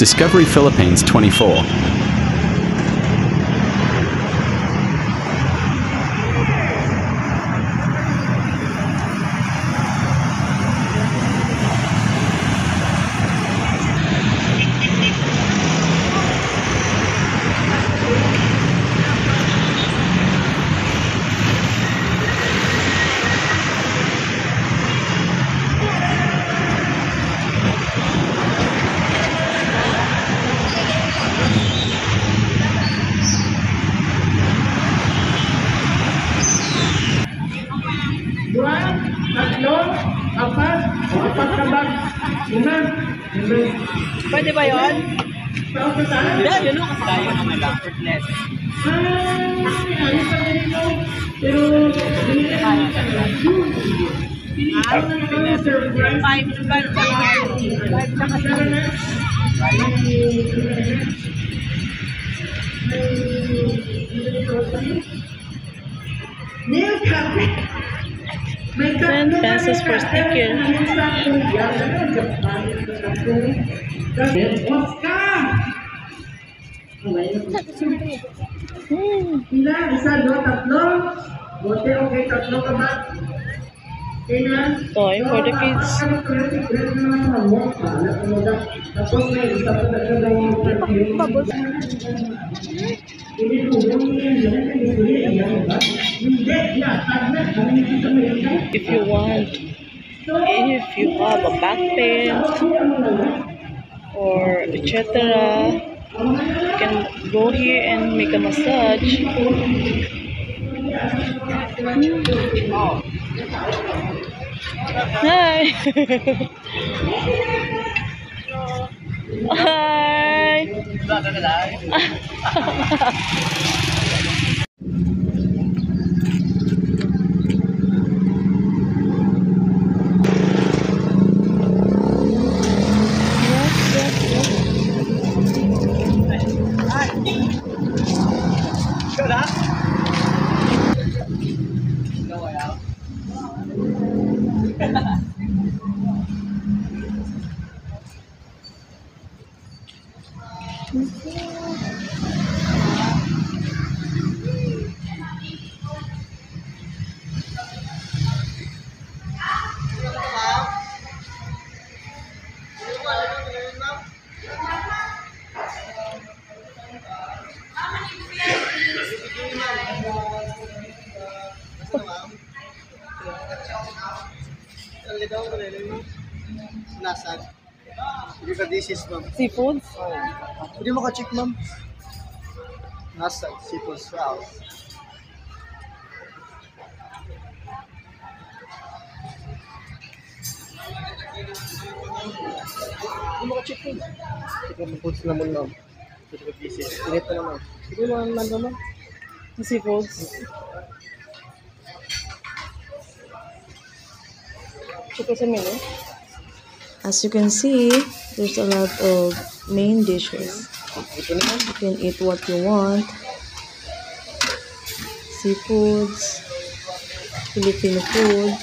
Discovery Philippines 24. Pwede ba yun? Hindi, yun lang kasi tayo naman lang. Fruitless. $10 for sticker. Ilan? Isa, dua, tatlo. Bote, okay, tatlo ka ba? Toy for the kids. Tapos may isa pa talaga yung If you want, if you have a back pain or etc., you can go here and make a massage. Hi. Hi. Nasaan? Hindi ka dishes, ma'am. Seafoods? Hindi mo ka-check, ma'am. Nasaan? Seafoods house. Hindi mo ka-check, ma'am. Check mo foods naman, ma'am. Hindi ka dishes. Init na naman. Hindi mo naman, ma'am. Seafoods. Check ko sa menu. As you can see, there's a lot of main dishes. Ito naman. You can eat what you want. Seafoods, Filipino food.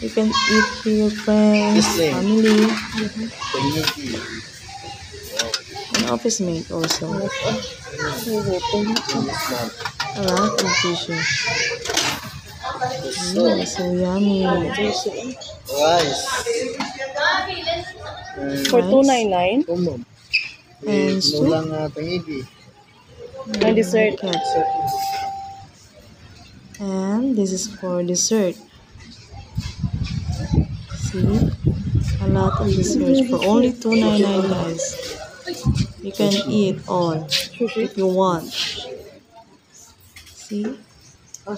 You can eat with your friends, family, and office mate also. A lot of dishes. So yummy. Rice. For $2.99. Ito, ma'am. And soup. Nulang tangigi. And dessert. And this is for dessert. See? A lot of desserts for only $2.99, guys. You can eat all if you want. See? For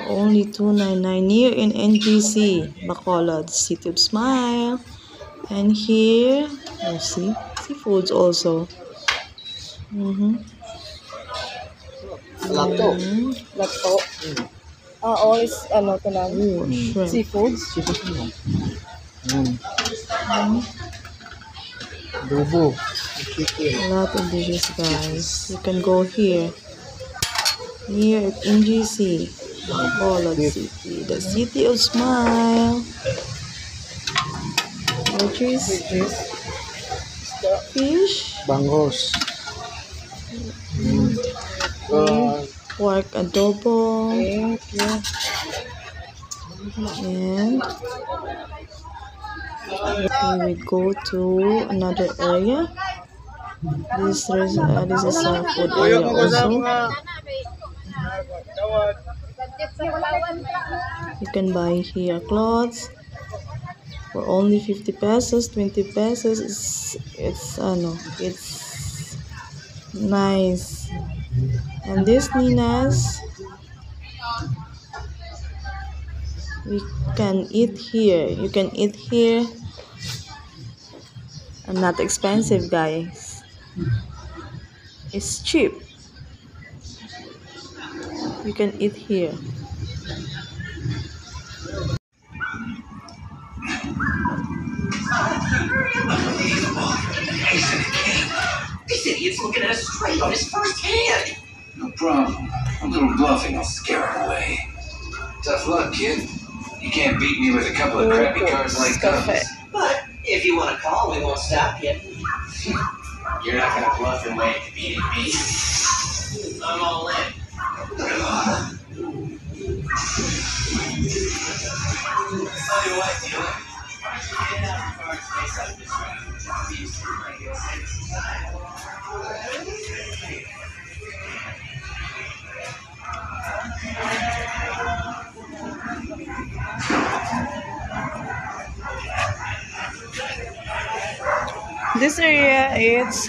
only $2.99 here in NGC, Bacolod, City of Smile. And here, you see, seafoods also. Lato. Lato. All is ano to lang? Shrimp. Seafoods. Seafoods mo. Adobo. Chicken. A lot of dishes, guys. You can go here. Here at NGC, Bacolod City, the City of Smile. veggies, Veggies. fish, Bangus. pork adobo, Thank you. and we will go to another area. This is a food area also. You can buy here clothes for only 50 pesos, 20 pesos. It's nice. And this Nina's, we can eat here. You can eat here, and not expensive, guys. It's cheap. You can eat here. This idiot's looking at us straight on his first hand. No problem. A little bluffing will scare him away. Tough luck, kid. You can't beat me with a couple of crappy cards like those. But if you want to call, we won't stop you. You're not gonna bluff your way into beating me. I'm all in. Tell you what, dealer. Why don't you get out the cards face up this round? This area, it's